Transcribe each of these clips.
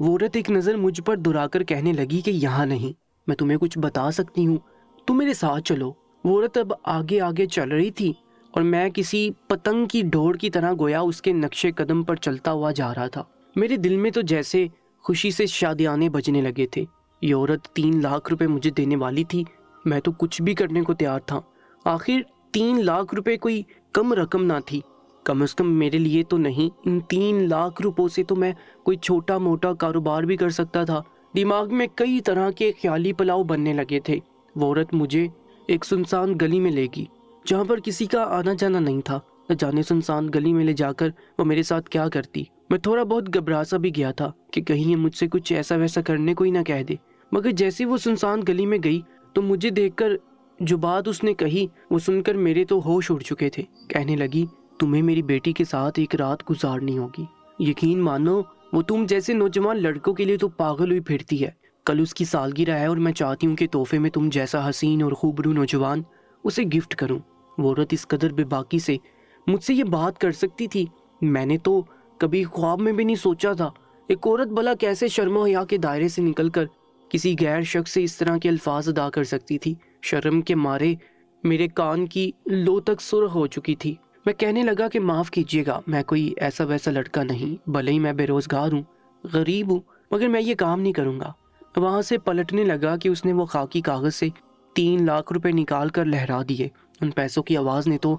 وہ عورت ایک نظر مجھ پر دورا کر کہنے لگی کہ یہاں نہیں، میں تمہیں کچھ بتا سکتی ہوں، تم میرے ساتھ چلو۔ وہ عورت اب آگے آگے چل رہی تھی اور میں کسی پتنگ کی ڈور کی طرح گویا اس کے نقش قدم پر چلتا ہوا جا رہا تھا۔ میرے دل میں تو جیسے خوشی سے شادیانے بجنے لگے تھے۔ یہ عورت 3 لاکھ روپے مجھے دینے والی تھی، میں تو کچھ بھی کرنے کو تیار تھا۔ آخر 3 لاکھ روپے کوئی کم رقم نہ تھی، کم از کم میرے لیے تو نہیں۔ ان 3 لاکھ روپوں سے تو میں کوئی چھوٹا موٹا کاروبار بھی کر سکتا تھا۔ دماغ میں کئی طرح کے خیالی پلاؤ بننے لگے تھے۔ وہ عورت مجھے ایک سنسان گلی میں لے گئی جہاں پر کسی کا آنا جانا نہیں تھا۔ نہ جانے سنسان گلی میں لے جا کر وہ میرے ساتھ کیا کرتی۔ میں تھوڑا بہت گھبرا سا بھی گیا تھا کہ کہیں یہ مجھ سے کچھ ایسا ویسا کرنے کو ہی نہ کہہ دے، مگر جیسے وہ سنسان گلی میں گئی تو مجھے دیکھ کر جو بات اس نے کہی وہ سن کر میرے تو ہوش اڑ چکے تھے۔ کہنے لگی، تمہیں میری بیٹی کے ساتھ ایک رات گزارنی ہوگی، یقین مانو وہ تم جیسے نوجوان لڑکوں کے لیے تو پاگل ہوئی پھرتی ہے۔ کل اس کی سالگرہ ہے اور میں چاہتی ہوں کہ تحفے میں تم جیسا حسین اور خوبرو نوجوان اسے گفٹ کروں۔ وہ عورت اس قدر بے باکی سے مجھ سے یہ بات کر سکتی تھی، میں نے تو کبھی خواب میں بھی نہیں سوچا تھا۔ ایک عورت بھلا کیسے شرم و حیا کے دائرے سے نکل کر کسی غیر شخص سے اس طرح کے الفاظ ادا کر سکتی تھی؟ شرم کے مارے میرے کان کی لو تک سرخ ہو چکی تھی۔ میں کہنے لگا کہ معاف کیجیے گا، میں کوئی ایسا ویسا لڑکا نہیں، بھلے ہی میں بے روزگار ہوں، غریب ہوں، مگر میں یہ کام نہیں کروں گا۔ وہاں سے پلٹنے لگا کہ اس نے وہ خاکی کاغذ سے 3 لاکھ روپے نکال کر لہرا دیے۔ ان پیسوں کی آواز نے تو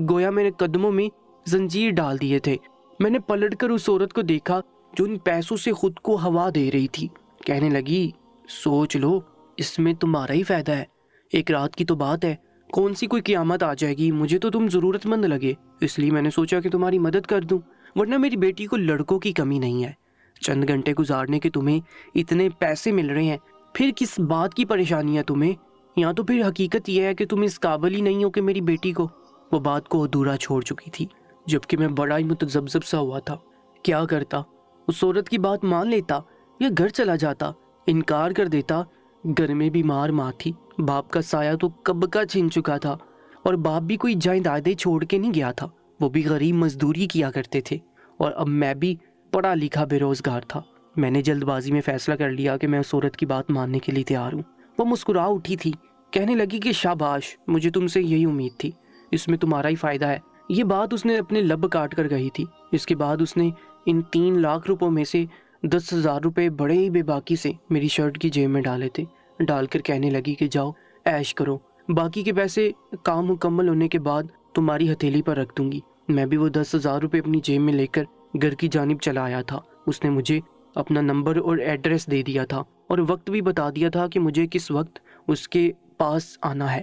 گویا میرے قدموں میں زنجیر ڈال دیے تھے۔ میں نے پلٹ کر اس عورت کو دیکھا جو ان پیسوں سے خود کو ہوا دے رہی تھی۔ کہنے لگی، سوچ لو، اس میں تمہارا ہی فائدہ ہے، ایک رات کی تو بات ہے، کون سی کوئی قیامت آ جائے گی، مجھے تو تم ضرورت مند لگے، اس لیے میں نے سوچا کہ تمہاری مدد کر دوں، ورنہ میری بیٹی کو لڑکوں کی کمی نہیں ہے۔ چند گھنٹے گزارنے کے تمہیں اتنے پیسے مل رہے ہیں، پھر کس بات کی پریشانی ہے تمہیں؟ یا تو پھر حقیقت یہ ہے کہ تم اس قابل ہی نہیں ہو کہ میری بیٹی کو۔ وہ بات کو ادھورا چھوڑ چکی تھی، جبکہ میں بڑا ہی متذبذب سا ہوا تھا۔ کیا کرتا؟ اس عورت کی بات مان لیتا یا گھر چلا جاتا؟ انکار کر دیتا؟ گھر میں بیمار ماں تھی، باپ کا سایہ تو کب کا چھن چکا تھا، اور باپ بھی کوئی جائیدادیں چھوڑ کے نہیں گیا تھا، وہ بھی غریب مزدوری کیا کرتے تھے، اور اب میں بھی پڑھا لکھا بے روزگار تھا۔ میں نے جلد بازی میں فیصلہ کر لیا کہ میں اس عورت کی بات ماننے کے لیے تیار ہوں۔ وہ مسکرا اٹھی تھی، کہنے لگی کہ شاباش، مجھے تم سے یہی امید تھی، اس میں تمہارا ہی فائدہ ہے۔ یہ بات اس نے اپنے لب کاٹ کر کہی تھی۔ اس کے بعد اس نے ان 3 لاکھ روپوں میں سے 10,000 روپے بڑے ہی بے باکی سے میری شرٹ کی جیب میں ڈالے تھے، ڈال کر کہنے لگی کہ جاؤ عیش کرو، باقی کے پیسے کام مکمل ہونے کے بعد تمہاری ہتھیلی پر رکھ دوں گی۔ میں بھی وہ 10,000 روپے اپنی جیب میں لے کر گھر کی جانب چلا آیا تھا۔ اس نے مجھے اپنا نمبر اور ایڈریس دے دیا تھا اور وقت بھی بتا دیا تھا کہ مجھے کس وقت اس کے پاس آنا ہے۔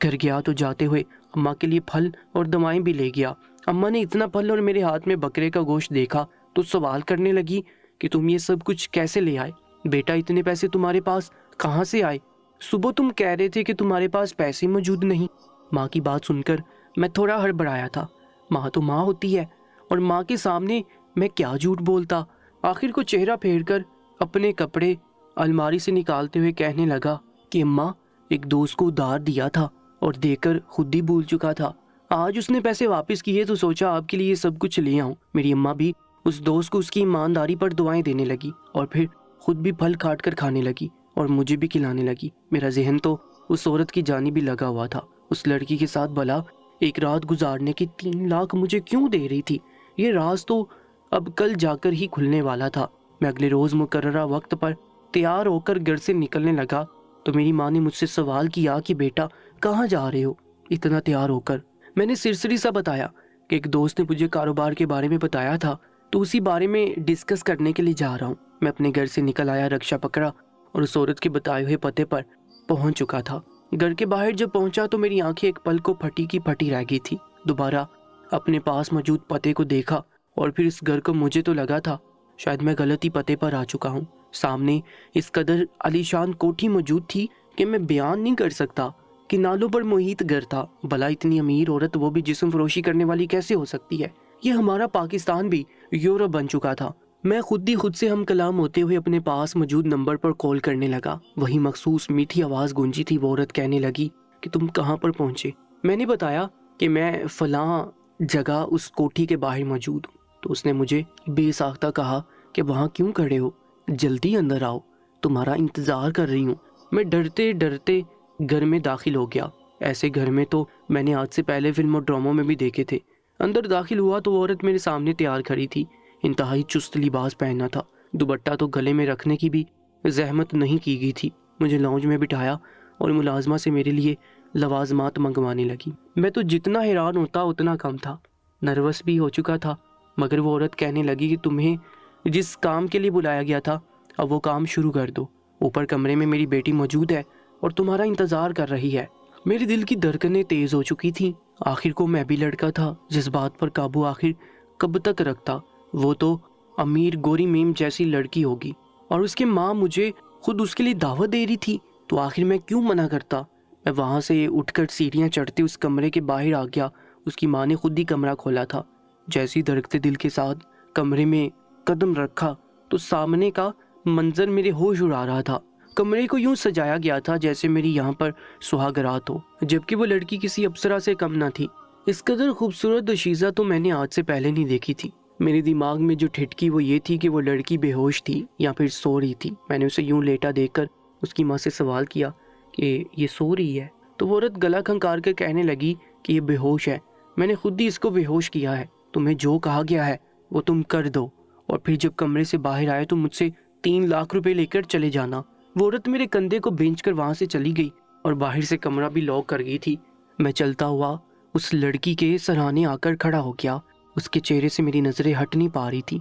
گھر گیا تو جاتے ہوئے اماں کے لیے پھل اور دوائیں بھی لے گیا۔ اماں نے اتنا پھل اور میرے ہاتھ میں بکرے کا گوشت دیکھا تو سوال کرنے لگی کہ تم یہ سب کچھ کیسے لے آئے؟ بیٹا، اتنے پیسے تمہارے پاس کہاں سے آئے؟ صبح تم کہہ رہے تھے کہ تمہارے پاس پیسے موجود نہیں۔ ماں کی بات سن کر میں تھوڑا ہڑبڑایا تھا۔ ماں تو ماں ہوتی ہے، اور ماں کے سامنے میں کیا جھوٹ بولتا۔ آخر کو چہرہ پھیر کر اپنے کپڑے الماری سے نکالتے ہوئے کہنے لگا کہ اماں، ایک دوست کو ادھار دیا تھا اور دے کر خود ہی بھول چکا تھا، آج اس نے پیسے واپس کیے تو سوچا آپ کے لیے سب کچھ لے آؤں۔ میری اماں بھی اس دوست کو اس کی ایمانداری پر دعائیں دینے لگی اور پھر خود بھی پھل کاٹ کر کھانے لگی اور مجھے بھی کھلانے لگی۔ میرا ذہن تو اس عورت کی جانب بھی لگا ہوا تھا۔ اس لڑکی کے ساتھ بھلا ایک رات گزارنے کی 3 لاکھ مجھے کیوں دے رہی تھی؟ یہ راز تو اب کل جا کر ہی کھلنے والا تھا۔ میں اگلے روز مقررہ وقت پر تیار ہو کر گھر سے نکلنے لگا تو میری ماں نے مجھ سے سوال کیا کہ بیٹا، کہاں جا رہے ہو اتنا تیار ہو کر؟ میں نے سرسری سا بتایا کہ ایک دوست نے مجھے کاروبار کے بارے میں بتایا تھا تو اسی بارے میں ڈسکس کرنے کے لیے جا رہا ہوں۔ میں اپنے گھر سے نکل آیا، رکشہ پکڑا اور اس عورت کے بتائے ہوئے پتے پر پہنچ چکا تھا۔ گھر کے باہر جب پہنچا تو میری آنکھیں ایک پل کو پھٹی کی پھٹی رہ گئی تھی۔ دوبارہ اپنے پاس موجود پتے کو دیکھا اور پھر اس گھر کو مجھے تو لگا تھا شاید میں غلطی پتے پر آ چکا ہوں۔ سامنے اس قدر عالیشان کوٹھی موجود تھی کہ میں بیان نہیں کر سکتا کہ نالوں پر محیط گھر تھا۔ بھلا اتنی امیر عورت، وہ بھی جسم فروشی کرنے والی، کیسے ہو سکتی ہے؟ یہ ہمارا پاکستان بھی یورپ بن چکا تھا۔ میں خود سے ہم کلام ہوتے ہوئے اپنے پاس موجود نمبر پر کال کرنے لگا۔ وہی مخصوص میٹھی آواز گونجی تھی۔ وہ عورت کہنے لگی کہ تم کہاں پر پہنچے؟ میں نے بتایا کہ میں فلاں جگہ اس کوٹھی کے باہر موجود ہوں۔ تو اس نے مجھے بے ساختہ کہا کہ وہاں کیوں کھڑے ہو، جلدی اندر آؤ، تمہارا انتظار کر رہی ہوں۔ میں ڈرتے ڈرتے گھر میں داخل ہو گیا۔ ایسے گھر میں تو میں نے آج سے پہلے فلم اور ڈراموں میں بھی دیکھے تھے۔ اندر داخل ہوا تو وہ عورت میرے سامنے تیار کھڑی تھی۔ انتہائی چست لباس پہنا تھا، دوپٹہ تو گلے میں رکھنے کی بھی زحمت نہیں کی گئی تھی۔ مجھے لاؤنج میں بٹھایا اور ملازمہ سے میرے لیے لوازمات منگوانے لگی۔ میں تو جتنا حیران ہوتا اتنا کم تھا، نروس بھی ہو چکا تھا، مگر وہ عورت کہنے لگی کہ تمہیں جس کام کے لیے بلایا گیا تھا اب وہ کام شروع کر دو۔ اوپر کمرے میں میری بیٹی موجود ہے اور تمہارا انتظار کر رہی ہے۔ میرے دل کی دھڑکنیں تیز ہو چکی تھیں۔ آخر کو میں بھی لڑکا تھا، جس بات پر قابو آخر کب تک رکھتا۔ وہ تو امیر گوری میم جیسی لڑکی ہوگی اور اس کے ماں مجھے خود اس کے لیے دعوت دے رہی تھی، تو آخر میں کیوں منع کرتا؟ میں وہاں سے اٹھ کر سیڑھیاں چڑھتے اس کمرے کے باہر آ گیا۔ اس کی ماں نے خود ہی کمرہ کھولا تھا۔ جیسی دھڑکتے دل کے ساتھ کمرے میں قدم رکھا تو سامنے کا منظر میرے ہوش اڑا رہا تھا۔ کمرے کو یوں سجایا گیا تھا جیسے میری یہاں پر سہاگ رات ہو، جبکہ وہ لڑکی کسی اپسرا سے کم نہ تھی۔ اس قدر خوبصورت دوشیزہ تو میں نے آج سے پہلے نہیں دیکھی تھی۔ میرے دماغ میں جو ٹھٹکی وہ یہ تھی کہ وہ لڑکی بے ہوش تھی یا پھر سو رہی تھی۔ میں نے اسے یوں لیٹا دیکھ کر اس کی ماں سے سوال کیا کہ یہ سو رہی ہے، تو وہ عورت گلا کھنکار کر کہنے لگی کہ یہ بے ہوش ہے۔ میں نے خود ہی اس کو بے ہوش کیا ہے، تمہیں جو کہا گیا ہے وہ تم کر دو، اور پھر جب کمرے سے باہر آئے تو مجھ سے 3 لاکھ روپے لے کر چلے جانا۔ وہ عورت میرے کندھے کو بھینچ کر وہاں سے چلی گئی اور باہر سے کمرہ بھی لاک کر گئی تھی۔ میں چلتا ہوا اس لڑکی کے سرانے آ کر کھڑا ہو گیا۔ اس کے چہرے سے میری نظریں ہٹ نہیں پا رہی تھی۔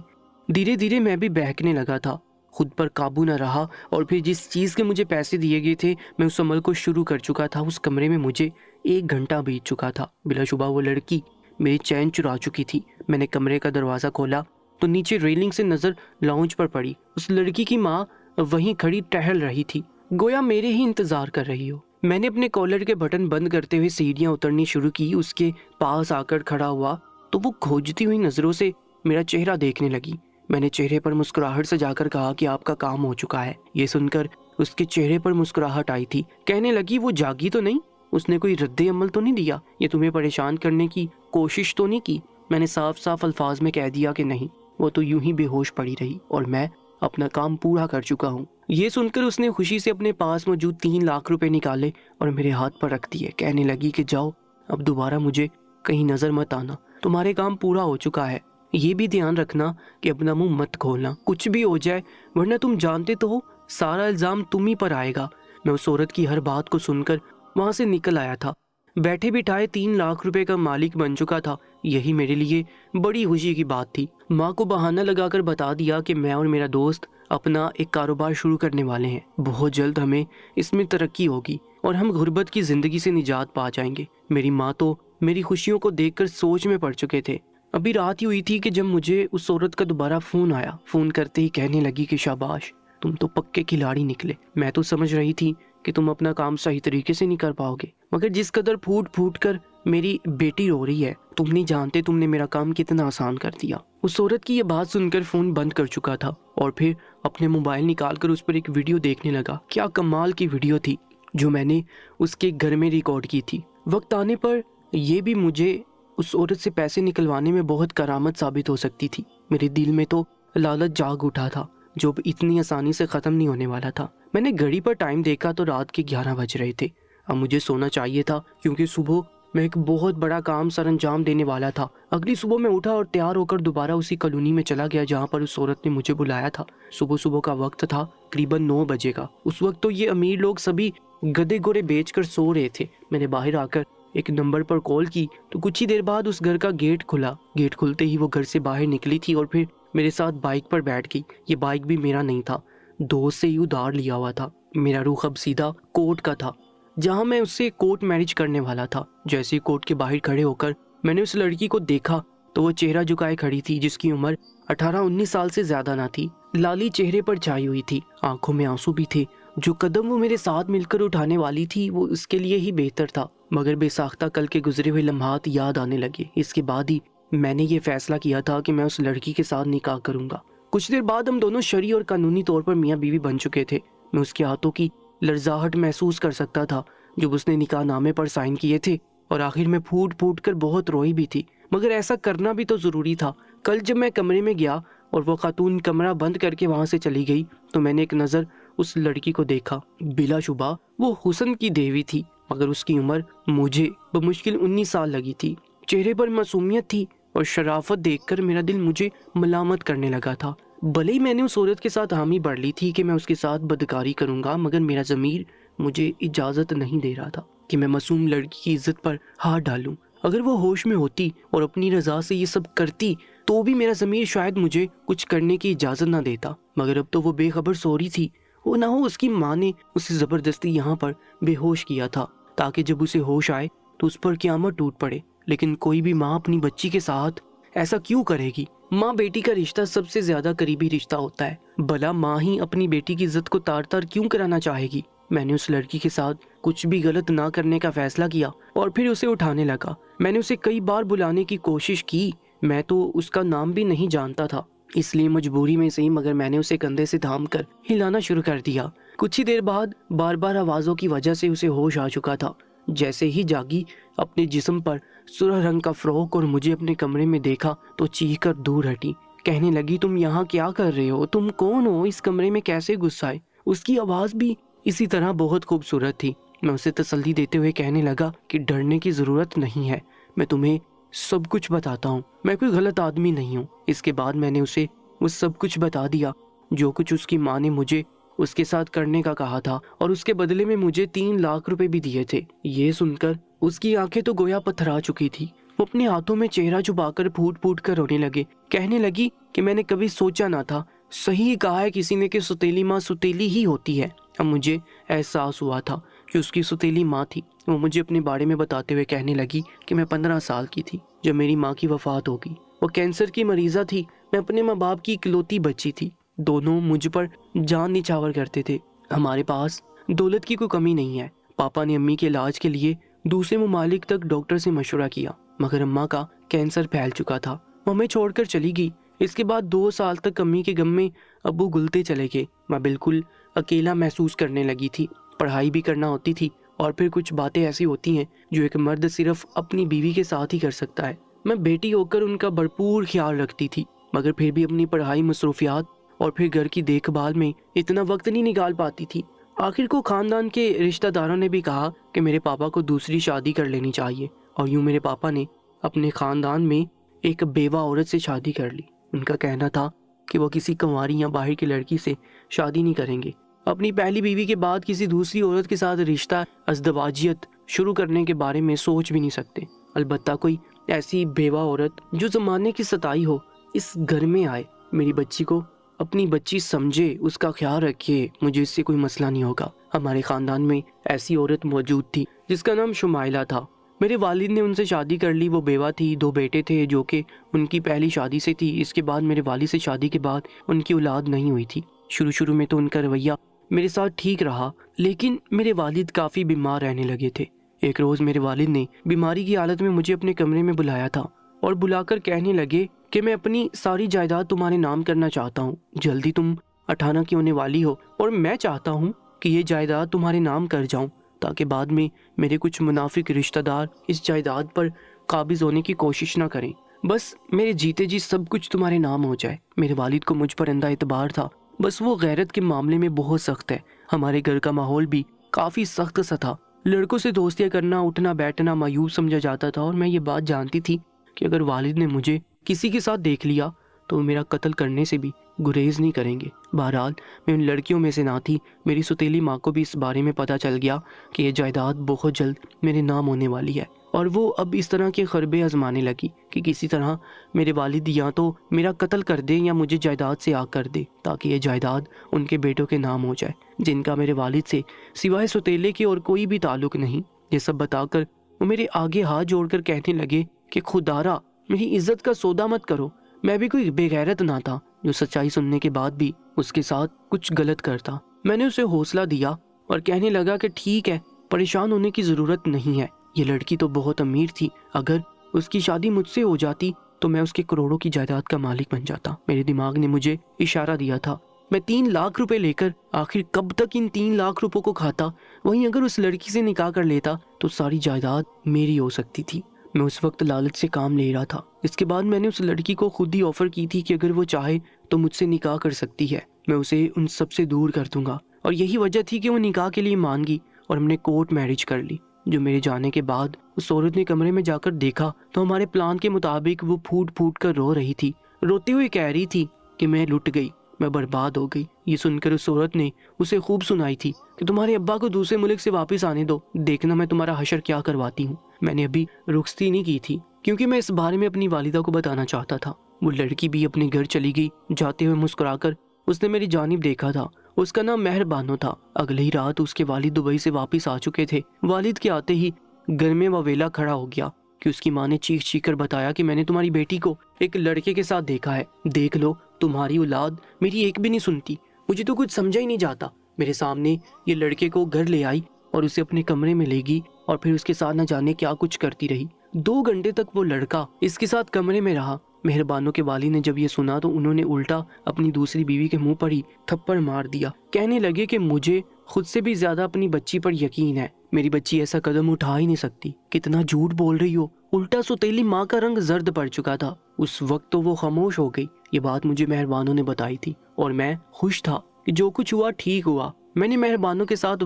دھیرے دھیرے میں بھی بہکنے لگا تھا، خود پر قابو نہ رہا، اور پھر جس چیز کے مجھے پیسے دیے گئے تھے میں اس عمل کو شروع کر چکا تھا۔ اس کمرے میں مجھے 1 گھنٹہ بیت چکا تھا۔ بلا شبہ وہ لڑکی میری چین چرا چکی تھی۔ میں نے کمرے کا دروازہ کھولا تو نیچے ریلنگ سے نظر لاؤنج پر پڑی۔ اس لڑکی کی ماں وہیں کھڑی ٹہل رہی تھی، گویا میرے ہی انتظار کر رہی ہو۔ میں نے اپنے کالر کے بٹن بند کرتے ہوئے سیڑھیاں اترنی شروع کی۔ اس کے پاس آ کر کھڑا ہوا تو وہ کھوجتی ہوئی نظروں سے میرا چہرہ دیکھنے لگی۔ میں نے چہرے پر مسکراہٹ سجا کر کہا کہ آپ کا کام ہو چکا ہے۔ یہ سن کر اس کے چہرے پر مسکراہٹ آئی تھی، کہنے لگی وہ جاگی تو نہیں؟ اس نے کوئی رد عمل تو نہیں دیا؟ یہ تمہیں پریشان کرنے کی کوشش تو نہیں کی؟ میں نے صاف صاف الفاظ میں کہہ دیا کہ نہیں، وہ تو یوں ہی بے ہوش پڑی رہی اور میں اپنا کام پورا کر چکا ہوں۔ یہ سن کر اس نے خوشی سے اپنے پاس موجود 3 لاکھ روپے نکالے اور میرے ہاتھ پر رکھ دیے، کہنے لگی کہ جاؤ، اب دوبارہ مجھے کہیں نظر مت آنا، تمہارے کام پورا ہو چکا ہے۔ یہ بھی دھیان رکھنا کہ اپنا منہ مت کھولنا، کچھ بھی ہو جائے، ورنہ تم جانتے تو ہو سارا الزام تم ہی پر آئے گا۔ میں اس عورت کی ہر بات کو سن کر وہاں سے نکل آیا تھا۔ بیٹھے بٹھائے 3 لاکھ روپے کا مالک بن چکا تھا، یہی میرے لیے بڑی خوشی کی بات تھی۔ ماں کو بہانہ لگا کر بتا دیا کہ میں اور میرا دوست اپنا ایک کاروبار شروع کرنے والے ہیں، بہت جلد ہمیں اس میں ترقی ہوگی اور ہم غربت کی زندگی سے نجات پا جائیں گے۔ میری ماں تو میری خوشیوں کو دیکھ کر سوچ میں پڑ چکے تھے۔ ابھی رات ہی ہوئی تھی کہ جب مجھے اس عورت کا دوبارہ فون آیا۔ فون کرتے ہی کہنے لگی کہ شاباش، تم تو پکے کھلاڑی نکلے۔ میں تو سمجھ رہی تھی کہ تم اپنا کام صحیح طریقے سے نہیں کر پاؤ گے، مگر جس قدر پھوٹ پھوٹ کر میری بیٹی رو رہی ہے، تم نہیں جانتے تم نے میرا کام کتنا آسان کر دیا۔ اس عورت کی یہ بات سن کر فون بند کر چکا تھا اور پھر اپنے موبائل نکال کر اس پر ایک ویڈیو دیکھنے لگا۔ کیا کمال کی ویڈیو تھی جو میں نے اس کے گھر میں ریکارڈ کی تھی۔ وقت آنے پر یہ بھی مجھے اس عورت سے پیسے نکلوانے میں بہت کرامت ثابت ہو سکتی تھی۔ میرے دل میں تو لالچ جاگ اٹھا تھا جو اتنی آسانی سے ختم نہیں ہونے والا تھا۔ میں نے گھڑی پر ٹائم دیکھا تو رات کے 11 بج رہے تھے۔ اب مجھے سونا چاہیے تھا کیونکہ صبح میں ایک بہت بڑا کام سر انجام دینے والا تھا۔ اگلی صبح میں اٹھا اور تیار ہو کر دوبارہ اسی کالونی میں چلا گیا جہاں پر اس عورت نے مجھے بلایا تھا۔ صبح کا وقت تھا، قریباً 9 بجے کا۔ اس وقت تو یہ امیر لوگ سبھی گدے گورے بیچ کر سو رہے تھے۔ میں نے باہر آ کر ایک نمبر پر کال کی تو کچھ ہی دیر بعد اس گھر کا گیٹ کھلا۔ گیٹ کھلتے ہی وہ گھر سے باہر نکلی تھی اور پھر میرے ساتھ بائک پر بیٹھ گئی۔ یہ بائک بھی میرا نہیں تھا، دوست سے ہی ادھار لیا ہوا تھا۔ میرا رخ اب سیدھا کورٹ کا تھا جہاں میں اس سے کورٹ میرج کرنے والا تھا۔ جیسے ہی کورٹ کے باہر کھڑے ہو کر میں نے اس لڑکی کو دیکھا تو وہ چہرہ جھکائے کھڑی تھی، جس کی عمر 18-19 سال سے زیادہ نہ تھی۔ لالی چہرے پر چھائی ہوئی تھی، آنکھوں میں آنسو بھی تھے۔ جو قدم وہ میرے ساتھ مل کر اٹھانے والی تھی وہ اس کے لیے ہی بہتر تھا، مگر بے ساختہ کل کے گزرے ہوئے لمحات یاد آنے لگے۔ اس کے بعد ہی میں نے یہ فیصلہ کیا تھا کہ میں اس لڑکی کے ساتھ نکاح کروں گا۔ کچھ دیر بعد ہم دونوں شرعی اور قانونی طور پر میاں بیوی بن چکے تھے۔ میں اس کے ہاتھوں کی لرزاہٹ محسوس کر سکتا تھا جب اس نے نکاح نامے پر سائن کیے تھے، اور آخر میں پھوٹ پھوٹ کر بہت روئی بھی تھی، مگر ایسا کرنا بھی تو ضروری تھا۔ کل جب میں کمرے میں گیا اور وہ خاتون کمرہ بند کر کے وہاں سے چلی گئی تو میں نے ایک نظر اس لڑکی کو دیکھا۔ بلا شبہ وہ حسن کی دیوی تھی، مگر اس کی عمر مجھے بمشکل 19 سال لگی تھی۔ چہرے پر معصومیت تھی اور شرافت دیکھ کر میرا دل مجھے ملامت کرنے لگا تھا۔ بھلے ہی میں نے اس عورت کے ساتھ حامی بھر لی تھی کہ میں اس کے ساتھ بدکاری کروں گا، مگر میرا ضمیر مجھے اجازت نہیں دے رہا تھا کہ میں معصوم لڑکی کی عزت پر ہاتھ ڈالوں۔ اگر وہ ہوش میں ہوتی اور اپنی رضا سے یہ سب کرتی تو بھی میرا ضمیر شاید مجھے کچھ کرنے کی اجازت نہ دیتا، مگر اب تو وہ بے خبر سو رہی تھی۔ وہ نہ ہو اس کی ماں نے اسے زبردستی یہاں پر بے ہوش کیا تھا تاکہ جب اسے ہوش آئے تو اس پر قیامت ٹوٹ پڑے۔ لیکن کوئی بھی ماں اپنی بچی کے ساتھ ایسا کیوں کرے گی؟ ماں بیٹی کا رشتہ سب سے زیادہ قریبی رشتہ ہوتا ہے، بھلا ماں ہی اپنی بیٹی کی عزت کو تار تار کیوں کرانا چاہے گی؟ میں نے اس لڑکی کے ساتھ کچھ بھی غلط نہ کرنے کا فیصلہ کیا اور پھر اسے اٹھانے لگا۔ میں نے اسے کئی بار بلانے کی کوشش کی، میں تو اس کا نام بھی نہیں جانتا تھا، اس لیے مجبوری میں سے مگر میں نے اسے کندھے سے تھام کر ہلانا شروع کر دیا۔ کچھ ہی دیر بعد بار بار آوازوں کی وجہ سے اسے ہوش آ چکا تھا۔ جیسے ہی جاگی، اپنے جسم پر سرخ رنگ کا فراک اور مجھے اپنے کمرے میں دیکھا تو چیخ کر دور ہٹی۔ کہنے لگی، تم یہاں کیا کر رہے ہو؟ تم کون ہو؟ اس کمرے میں کیسے گھس آئے؟ اس کی آواز بھی اسی طرح بہت خوبصورت تھی۔ میں اسے تسلی دیتے ہوئے کہنے لگا کہ ڈرنے کی ضرورت نہیں ہے، میں تمہیں سب کچھ بتاتا ہوں، میں کوئی غلط آدمی نہیں ہوں۔ اس کے بعد میں نے اسے وہ سب کچھ بتا دیا جو کچھ اس کی ماں نے مجھے اس کے ساتھ کرنے کا کہا تھا، اور اس کے بدلے میں مجھے 3 لاکھ روپے بھی دیے تھے۔ یہ سن کر اس کی آنکھیں تو گویا پتھرا چکی تھی، وہ اپنے ہاتھوں میں چہرہ چھپا کر پھوٹ پھوٹ کر رونے لگے۔ کہنے لگی کہ میں نے کبھی سوچا نہ تھا، صحیح کہا ہے کسی نے کہ ستیلی ماں ستیلی ہی ہوتی ہے۔ اب مجھے احساس ہوا تھا کہ اس کی ستیلی ماں تھی۔ وہ مجھے اپنے بارے میں بتاتے ہوئے کہنے لگی کہ میں 15 سال کی تھی جب میری ماں کی وفات ہو گئی۔ وہ کینسر کی مریضہ تھی، میں اپنے ماں باپ کی اکلوتی بچی تھی۔ دونوں مجھ پر جان نچھاور کرتے تھے۔ ہمارے پاس دولت کی کوئی کمی نہیں ہے۔ پاپا نے امی کے علاج کے لیے دوسرے ممالک تک ڈاکٹر سے مشورہ کیا، مگر اماں کا کینسر پھیل چکا تھا، وہ ہمیں چھوڑ کر چلی گئی۔ اس کے بعد 2 سال تک امی کے غم میں ابو گلتے چلے گئے۔ میں بالکل اکیلا محسوس کرنے لگی تھی، پڑھائی بھی کرنا ہوتی تھی، اور پھر کچھ باتیں ایسی ہوتی ہیں جو ایک مرد صرف اپنی بیوی کے ساتھ ہی کر سکتا ہے۔ میں بیٹی ہو کر ان کا بھرپور خیال رکھتی تھی، مگر پھر بھی اپنی پڑھائی، مصروفیات اور پھر گھر کی دیکھ بھال میں اتنا وقت نہیں نکال پاتی تھی۔ آخر کو خاندان کے رشتہ داروں نے بھی کہا کہ میرے پاپا کو دوسری شادی کر لینی چاہیے، اور یوں میرے پاپا نے اپنے خاندان میں ایک بیوہ عورت سے شادی کر لی۔ ان کا کہنا تھا کہ وہ کسی کنواری یا باہر کی لڑکی سے شادی نہیں کریں گے۔ اپنی پہلی بیوی کے بعد کسی دوسری عورت کے ساتھ رشتہ ازدواجیت شروع کرنے کے بارے میں سوچ بھی نہیں سکتے۔ البتہ کوئی ایسی بیوہ عورت جو زمانے کی ستائی ہو اس گھر میں آئے، میری بچی کو اپنی بچی سمجھے، اس کا خیال رکھے، مجھے اس سے کوئی مسئلہ نہیں ہوگا۔ ہمارے خاندان میں ایسی عورت موجود تھی جس کا نام شمائلہ تھا۔ میرے والد نے ان سے شادی کر لی، وہ بیوہ تھی، 2 بیٹے تھے جو کہ ان کی پہلی شادی سے تھی۔ اس کے بعد میرے والد سے شادی کے بعد ان کی اولاد نہیں ہوئی تھی۔ شروع میں تو ان کا رویہ میرے ساتھ ٹھیک رہا، لیکن میرے والد کافی بیمار رہنے لگے تھے۔ ایک روز میرے والد نے بیماری کی حالت میں مجھے اپنے کمرے میں بلایا تھا اور بلا کر کہنے لگے کہ میں اپنی ساری جائیداد تمہارے نام کرنا چاہتا ہوں، جلدی تم 18 کی ہونے والی ہو، اور میں چاہتا ہوں کہ یہ جائیداد تمہارے نام کر جاؤں تاکہ بعد میں میرے کچھ منافق رشتہ دار اس جائیداد پر قابض ہونے کی کوشش نہ کریں۔ بس میرے جیتے جی سب کچھ تمہارے نام ہو جائے۔ میرے والد کو مجھ پر اندھا اعتبار تھا، بس وہ غیرت کے معاملے میں بہت سخت ہے۔ ہمارے گھر کا ماحول بھی کافی سخت سا تھا، لڑکوں سے دوستیاں کرنا، اٹھنا بیٹھنا مایوس سمجھا جاتا تھا، اور میں یہ بات جانتی تھی کہ اگر والد نے مجھے کسی کے ساتھ دیکھ لیا تو وہ میرا قتل کرنے سے بھی گریز نہیں کریں گے۔ بہرحال میں ان لڑکیوں میں سے نہ تھی۔ میری ستیلی ماں کو بھی اس بارے میں پتہ چل گیا کہ یہ جائیداد بہت جلد میرے نام ہونے والی ہے، اور وہ اب اس طرح کے خربے آزمانے لگی کہ کسی طرح میرے والد یا تو میرا قتل کر دے یا مجھے جائیداد سے آگ کر دے تاکہ یہ جائیداد ان کے بیٹوں کے نام ہو جائے، جن کا میرے والد سے سوائے ستیلے کے اور کوئی بھی تعلق نہیں۔ یہ سب بتا کر وہ میرے آگے ہاتھ جوڑ کر کہنے لگے کہ خدارا میری عزت کا سودا مت کرو۔ میں بھی کوئی بے غیرت نہ تھا جو سچائی سننے کے بعد بھی اس کے ساتھ کچھ غلط کرتا۔ میں نے اسے حوصلہ دیا اور کہنے لگا کہ ٹھیک ہے، پریشان ہونے کی ضرورت نہیں ہے، یہ لڑکی تو بہت امیر تھی، اگر اس کی شادی مجھ سے ہو جاتی تو میں اس کے کروڑوں کی جائیداد کا مالک بن جاتا۔ میرے دماغ نے مجھے اشارہ دیا تھا، میں 3 لاکھ روپے لے کر آخر کب تک ان 3 لاکھ روپوں کو کھاتا؟ وہیں اگر اس لڑکی سے نکاح کر لیتا تو ساری جائیداد میری ہو سکتی تھی۔ میں اس وقت لالچ سے کام لے رہا تھا۔ اس کے بعد میں نے اس لڑکی کو خود ہی آفر کی تھی کہ اگر وہ چاہے تو مجھ سے نکاح کر سکتی ہے، میں اسے ان سب سے دور کر دوں گا۔ اور یہی وجہ تھی کہ وہ نکاح کے لیے مان گئی اور ہم نے کورٹ میرج کر لی۔ جو میرے جانے کے بعد اس عورت نے کمرے میں جا کر دیکھا تو ہمارے پلان کے مطابق وہ پھوٹ پھوٹ کر رو رہی تھی، روتے ہوئے کہہ رہی تھی کہ میں لٹ گئی، میں برباد ہو گئی۔ یہ سن کر اس عورت نے اسے خوب سنائی تھی کہ تمہارے ابا کو دوسرے ملک سے واپس آنے دو، دیکھنا میں تمہارا حشر کیا کرواتی ہوں۔ میں نے ابھی رخصتی نہیں کی تھی کیونکہ میں اس بارے میں اپنی والدہ کو بتانا چاہتا تھا۔ وہ لڑکی بھی اپنے گھر چلی گئی۔ جاتے ہوئے مسکرا کر اس نے میری جانب دیکھا تھا۔ اس کا نام مہر بانو تھا۔ اگلے ہی رات اس کے والد دبئی سے واپس آ چکے تھے۔ والد کے آتے ہی گھر میں وویلا کھڑا ہو گیا کہ اس کی ماں نے چیخ چیخ کر بتایا کہ میں نے تمہاری بیٹی کو ایک لڑکے کے ساتھ دیکھا ہے، دیکھ لو، تمہاری اولاد میری ایک بھی نہیں سنتی۔ مجھے تو کچھ سمجھا ہی نہیں جاتا۔ میرے سامنے یہ لڑکے کو گھر لے آئی اور اسے اپنے کمرے میں لے گئی اور پھر اس کے ساتھ نہ جانے کیا کچھ کرتی رہی۔ 2 گھنٹے تک وہ لڑکا اس کے ساتھ کمرے میں رہا۔ مہربانوں کے والد نے جب یہ سنا تو انہوں نے الٹا اپنی دوسری بیوی کے منہ پر ہی تھپڑ مار دیا۔ کہنے لگے کہ مجھے خود سے بھی زیادہ اپنی بچی پر یقین ہے، میری بچی ایسا قدم اٹھا ہی نہیں سکتی، کتنا جھوٹ بول رہی ہو۔ الٹا سوتیلی ماں کا رنگ زرد پڑ چکا تھا۔ اس وقت تو وہ خاموش ہو گئی۔ یہ بات مجھے مہربانوں نے بتائی تھی اور میں خوش تھا کہ جو کچھ ہوا ٹھیک ہوا۔ میں نے مہربانوں کے ساتھ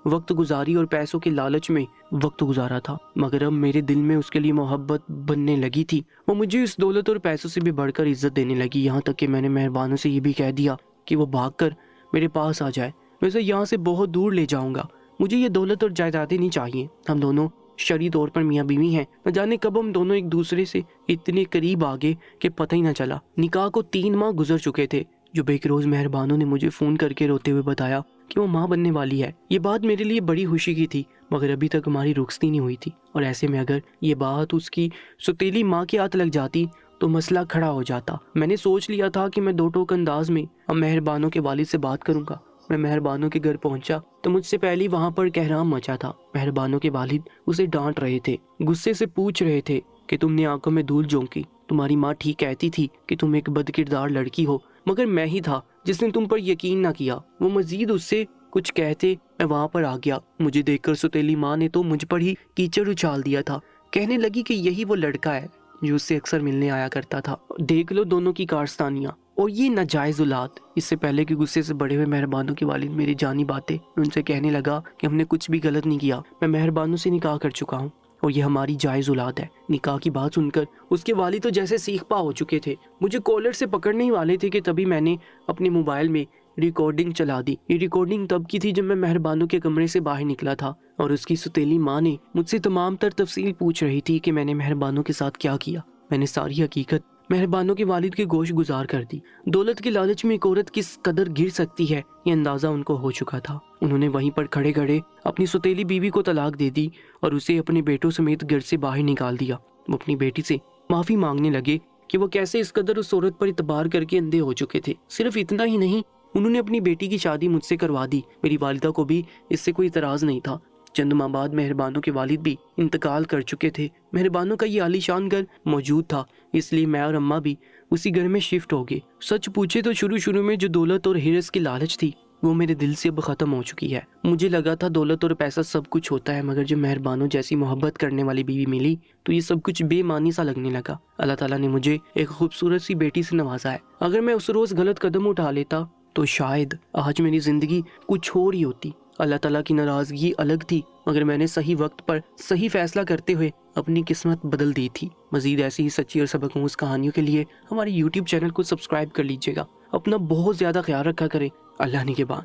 وقت گزاری اور پیسوں کے لالچ میں وقت گزارا تھا، مگر اب میرے دل میں اس کے لیے محبت بننے لگی تھی۔ وہ مجھے اس دولت اور پیسوں سے بھی بڑھ کر عزت دینے لگی، یہاں تک کہ میں نے مہربانوں سے یہ بھی کہہ دیا کہ وہ بھاگ کر میرے پاس آ جائے، میں اسے یہاں سے بہت دور لے جاؤں گا۔ مجھے یہ دولت اور جائیدادیں نہیں چاہیے۔ ہم دونوں شرعی طور پر میاں بیوی ہیں، نہ جانے کب ہم دونوں ایک دوسرے سے اتنے قریب آ گئے کہ پتہ ہی نہ چلا۔ نکاح کو 3 ماہ گزر چکے تھے جو ایک روز مہربانوں نے مجھے فون کر کے روتے ہوئے بتایا کہ وہ ماں بننے والی ہے۔ یہ بات میرے لیے بڑی خوشی کی تھی، مگر ابھی تک ہماری رخصتی نہیں ہوئی تھی، اور ایسے میں اگر یہ بات اس کی ستیلی ماں کے ہاتھ لگ جاتی تو مسئلہ کھڑا ہو جاتا۔ میں نے سوچ لیا تھا کہ میں 2 ٹوک انداز میں اب مہربانوں کے والد سے بات کروں گا۔ میں مہربانوں کے گھر پہنچا تو مجھ سے پہلے وہاں پر کہرام مچا تھا۔ مہربانوں کے والد اسے ڈانٹ رہے تھے، غصے سے پوچھ رہے تھے کہ تم نے آنکھوں میں دھول جھونکی، تمہاری ماں ٹھیک کہتی تھی کہ تم ایک بد کردار لڑکی ہو، مگر میں ہی تھا جس نے تم پر یقین نہ کیا۔ وہ مزید اس سے کچھ کہتے میں وہاں پر آ گیا۔ مجھے دیکھ کر ستیلی ماں نے تو مجھ پر ہی کیچڑ اچھال دیا تھا۔ کہنے لگی کہ یہی وہ لڑکا ہے جو اس سے اکثر ملنے آیا کرتا تھا، دیکھ لو دونوں کی کارستانیاں اور یہ ناجائز اولاد۔ اس سے پہلے کہ غصے سے بڑے ہوئے مہربانوں کے والد میری جانی باتیں ان سے کہنے لگا کہ ہم نے کچھ بھی غلط نہیں کیا، میں مہربانوں سے نکاح کر چکا ہوں اور یہ ہماری جائز اولاد ہے۔ نکاح کی بات سن کر اس کے والد تو جیسے سیخ پا ہو چکے تھے، مجھے کالر سے پکڑنے ہی والے تھے کہ تبھی میں نے اپنے موبائل میں ریکارڈنگ چلا دی۔ یہ ریکارڈنگ تب کی تھی جب میں مہربانوں کے کمرے سے باہر نکلا تھا اور اس کی ستیلی ماں نے مجھ سے تمام تر تفصیل پوچھ رہی تھی کہ میں نے مہربانوں کے ساتھ کیا کیا۔ میں نے ساری حقیقت مہربانوں کے والد کے گوش گزار کر دی۔ دولت کے لالچ میں ایک عورت کس قدر گر سکتی ہے یہ اندازہ ان کو ہو چکا تھا۔ انہوں نے وہیں پر کھڑے کھڑے اپنی ستیلی بیوی کو طلاق دے دی اور اسے اپنے بیٹوں سمیت گھر سے باہر نکال دیا۔ وہ اپنی بیٹی سے معافی مانگنے لگے کہ وہ کیسے اس قدر اس عورت پر اعتبار کر کے اندھے ہو چکے تھے۔ صرف اتنا ہی نہیں، انہوں نے اپنی بیٹی کی شادی مجھ سے کروا دی۔ میری والدہ کو بھی اس سے کوئی اعتراض نہیں تھا۔ چند ماہ بعد مہربانوں کے والد بھی انتقال کر چکے تھے۔ مہربانوں کا یہ عالی شان گھر موجود تھا، اس لیے میں اور اماں بھی اسی گھر میں شفٹ ہو گئے۔ سچ پوچھے تو شروع میں جو دولت اور ہرس کی لالچ تھی وہ میرے دل سے اب ختم ہو چکی ہے۔ مجھے لگا تھا دولت اور پیسہ سب کچھ ہوتا ہے، مگر جب مہربانوں جیسی محبت کرنے والی بیوی ملی تو یہ سب کچھ بے معنی سا لگنے لگا۔ اللہ تعالیٰ نے مجھے ایک خوبصورت سی بیٹی سے نوازا ہے۔ اگر میں اس روز غلط قدم اٹھا لیتا تو شاید آج میری زندگی کچھ اور ہی ہوتی۔ اللہ تعالیٰ کی ناراضگی الگ تھی، مگر میں نے صحیح وقت پر صحیح فیصلہ کرتے ہوئے اپنی قسمت بدل دی تھی۔ مزید ایسی ہی سچی اور سبق آموز کہانیوں کے لیے ہمارے YouTube چینل کو سبسکرائب کر لیجیے گا۔ اپنا بہت زیادہ خیال رکھا کریں۔ اللہ نگہبان۔